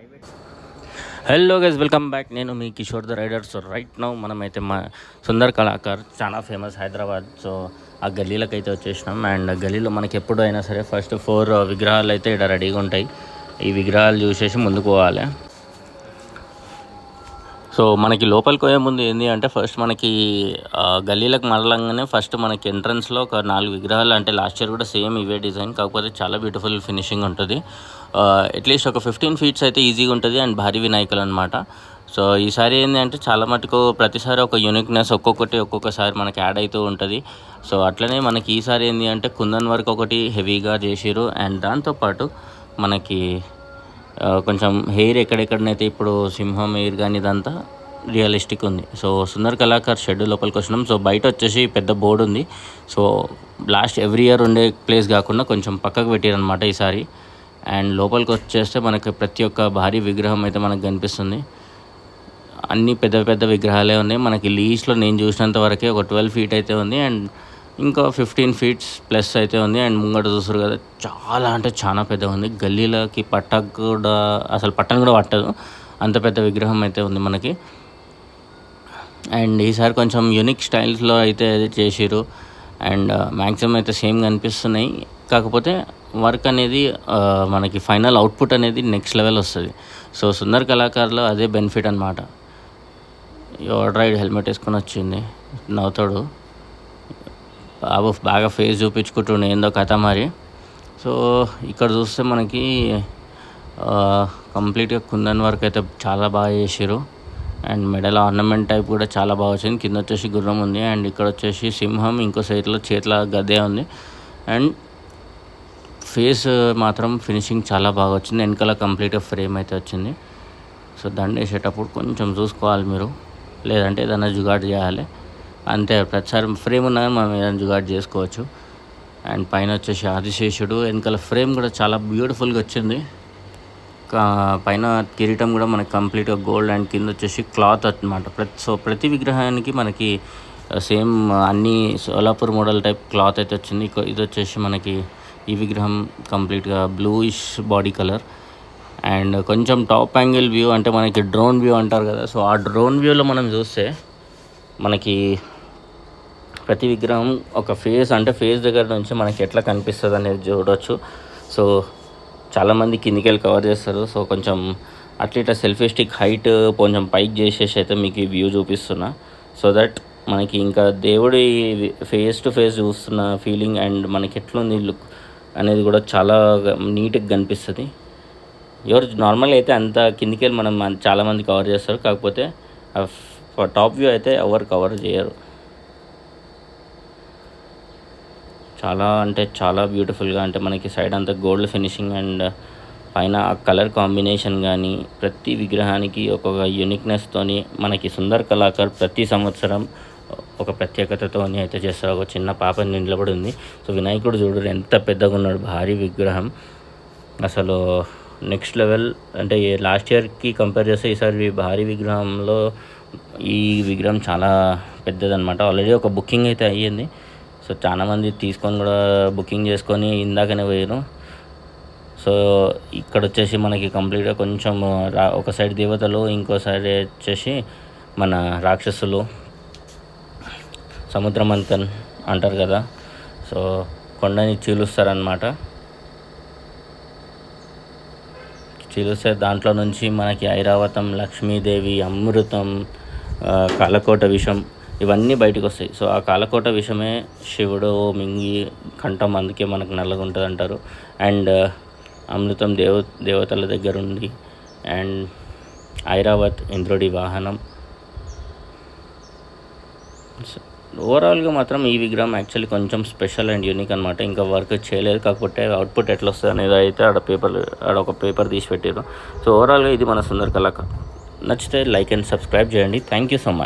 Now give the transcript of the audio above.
Hello guys, welcome back. నేను మీ Kishore the rider. So right now మనమైతే మా సుందర్ కళాకార్ చాలా ఫేమస్ హైదరాబాద్. సో ఆ గల్లీలకు అయితే వచ్చేసినాం. అండ్ గల్లీలో మనకి ఎప్పుడు అయినా సరే ఫస్ట్ 4 విగ్రహాలు అయితే ఇక్కడ రెడీగా ఉంటాయి. ఈ విగ్రహాలు చూసేసి ముందుకు పోవాలి. సో మనకి లోపలికి పోయే ముందు ఏంటి అంటే ఫస్ట్ మనకి గల్లీలకు మరలంగానే ఫస్ట్ మనకి ఎంట్రన్స్లో ఒక 4 విగ్రహాలు, అంటే లాస్ట్ ఇయర్ కూడా సేమ్ ఇవే డిజైన్, కాకపోతే చాలా బ్యూటిఫుల్ ఫినిషింగ్ ఉంటుంది. అట్లీస్ట్ ఒక 15 ఫీట్స్ అయితే ఈజీగా ఉంటుంది. అండ్ భారీ వినాయకులు అనమాట. సో ఈసారి ఏంటి అంటే చాలా మటుకు ప్రతిసారి ఒక యూనిక్నెస్ ఒక్కొక్కసారి మనకి యాడ్ అవుతూ ఉంటుంది. సో అట్లనే మనకి ఈసారి ఏంటి అంటే కుందన్ వర్క్ ఒకటి హెవీగా చేసిరు. అండ్ దాంతోపాటు మనకి కొంచెం హెయిర్ ఎక్కడెక్కడనైతే ఇప్పుడు సింహం హెయిర్ కానీ ఇదంతా రియలిస్టిక్ ఉంది. సో సుందర్ కళాకార్ షెడ్ లోపలికి వచ్చినాం. సో బయట వచ్చేసి పెద్ద బోర్డు ఉంది. సో లాస్ట్ ఎవ్రీ ఇయర్ ఉండే ప్లేస్ కాకుండా కొంచెం పక్కకు పెట్టారనమాట ఈసారి. అండ్ లోపలికి వచ్చేస్తే మనకి ప్రతి ఒక్క భారీ విగ్రహం అయితే మనకు కనిపిస్తుంది. అన్నీ పెద్ద పెద్ద విగ్రహాలే ఉన్నాయి. మనకి లీస్ట్లో నేను చూసినంత వరకే ఒక 12 ఫీట్ అయితే ఉంది. అండ్ ఇంకా 15 ఫీట్స్ ప్లస్ అయితే ఉంది. అండ్ ముంగట చూస్తారు కదా, చాలా అంటే చాలా పెద్దగా ఉంది. గల్లీలకి పట్టను కూడా పట్టదు, అంత పెద్ద విగ్రహం అయితే ఉంది మనకి. అండ్ ఈసారి కొంచెం యూనిక్ స్టైల్స్లో అయితే చేసిరు. అండ్ మ్యాక్సిమం అయితే సేమ్ కనిపిస్తున్నాయి. కాకపోతే వర్క్ అనేది మనకి ఫైనల్ అవుట్పుట్ అనేది నెక్స్ట్ లెవెల్ వస్తుంది. సో సుందర్ కళాకారులో అదే బెనిఫిట్ అనమాట. రైడ్ హెల్మెట్ వేసుకొని వచ్చింది, నవ్వుతాడు బాగా ఫేస్ చూపించుకుంటుండే ఏందో కథ మరి. సో ఇక్కడ చూస్తే మనకి కంప్లీట్గా కుందన్ వర్క్ అయితే చాలా బాగా చేసారు. అండ్ మెడల్ ఆర్నమెంట్ టైప్ కూడా చాలా బాగా వచ్చింది. కింద వచ్చేసి గుర్రం ఉంది. అండ్ ఇక్కడ వచ్చేసి సింహం, ఇంకో సైడ్లో చేతిలో గదే ఉంది. అండ్ ఫేస్ మాత్రం ఫినిషింగ్ చాలా బాగా వచ్చింది. వెనకాల కంప్లీట్గా ఫ్రేమ్ అయితే వచ్చింది. సో దండ వేసేటప్పుడు కొంచెం చూసుకోవాలి మీరు, లేదంటే ఏదైనా జుగాడు చేయాలి అంతే. ప్రతిసారి ఫ్రేమ్ ఉన్నా మనం ఏదైనా జుగాడు చేసుకోవచ్చు. అండ్ పైన వచ్చేసి ఆదిశేషుడు, వెనకాల ఫ్రేమ్ కూడా చాలా బ్యూటిఫుల్గా వచ్చింది. పైన కిరీటం కూడా మనకి కంప్లీట్గా గోల్డ్. అండ్ కింద వచ్చేసి క్లాత్ అనమాట. ప్రతి విగ్రహానికి మనకి సేమ్ అన్ని సోలాపూర్ మోడల్ టైప్ క్లాత్ అయితే వచ్చింది. ఇది వచ్చేసి మనకి ఈ విగ్రహం కంప్లీట్గా బ్లూయిష్ బాడీ కలర్. అండ్ కొంచెం టాప్ యాంగిల్ వ్యూ, అంటే మనకి డ్రోన్ వ్యూ అంటారు కదా. సో ఆ డ్రోన్ వ్యూలో మనం చూస్తే మనకి ప్రతి విగ్రహం ఒక ఫేస్ దగ్గర నుంచి మనకి ఎట్లా కనిపిస్తుంది అనేది చూడవచ్చు. సో చాలామంది కిందికి వెళ్ళి కవర్ చేస్తారు. సో కొంచెం అట్లా సెల్ఫీ స్టిక్ హైట్ కొంచెం పైకి చేసేసి అయితే మీకు ఈ వ్యూ చూపిస్తున్నా. సో దట్ మనకి ఇంకా దేవుడి ఫేస్ టు ఫేస్ చూస్తున్న ఫీలింగ్ అండ్ మనకి ఎట్లుంది లుక్ అనేది కూడా చాలా నీట్గా కనిపిస్తుంది. నార్మల్గా అయితే అంత కిందికి వెళ్ళి మనం చాలామంది కవర్ చేస్తారు, కాకపోతే టాప్ వ్యూ అయితే ఎవరు కవర్ చేయరు. చాలా అంటే చాలా బ్యూటిఫుల్గా, అంటే మనకి సైడ్ అంతా గోల్డ్ ఫినిషింగ్ అండ్ పైన కలర్ కాంబినేషన్ కానీ ప్రతి విగ్రహానికి ఒక్కొక్క యూనిక్నెస్తోని మనకి సుందర్ కళాకార్ ప్రతి సంవత్సరం ఒక ప్రత్యేకతతో అయితే చేస్తారు. ఒక చిన్న పాప నిలబడి ఉంది. సో వినాయకుడు చూడరు ఎంత పెద్దగా ఉన్నాడు, భారీ విగ్రహం అసలు నెక్స్ట్ లెవెల్. అంటే లాస్ట్ ఇయర్కి కంపేర్ చేస్తే ఈసారి భారీ విగ్రహంలో ఈ విగ్రహం చాలా పెద్దదన్నమాట. ఆల్రెడీ ఒక బుకింగ్ అయితే అయ్యింది. సో చాలామంది తీసుకొని కూడా బుకింగ్ చేసుకొని ఇందాకనే పోయారు. సో ఇక్కడ వచ్చేసి మనకి కంప్లీట్గా కొంచెం ఒక సైడ్ దేవతలు, ఇంకో సైడ్ వచ్చేసి మన రాక్షసులు, సముద్రమంతన్ అంటారు కదా. సో కొండని చీలుస్తారనమాట. చీలుస్తే దాంట్లో నుంచి మనకి ఐరావతం, లక్ష్మీదేవి, అమృతం, కాలకోట విషం ఇవన్నీ బయటకు వస్తాయి. సో ఆ కాలకోట విషమే శివుడు మింగి కంఠం, అందుకే మనకు నల్లగా ఉంటుంది అంటారు. అండ్ అమృతం దేవతల దగ్గర ఉంది. అండ్ ఐరావత్ ఇంద్రుడి వాహనం. ఓవరాల్గా మాత్రం ఈ విగ్రహం యాక్చువల్లీ కొంచెం స్పెషల్ అండ్ యూనిక్ అనమాట. ఇంకా వర్క్ చేయలేదు, కాకపోతే అవుట్పుట్ ఎట్లా వస్తుంది అనేది అయితే ఆడ ఒక పేపర్ తీసి పెట్టారు. సో ఓవరాల్గా ఇది మన సుందర్ కళాకార్. నచ్చితే లైక్ అండ్ సబ్స్క్రైబ్ చేయండి. Thank you so much.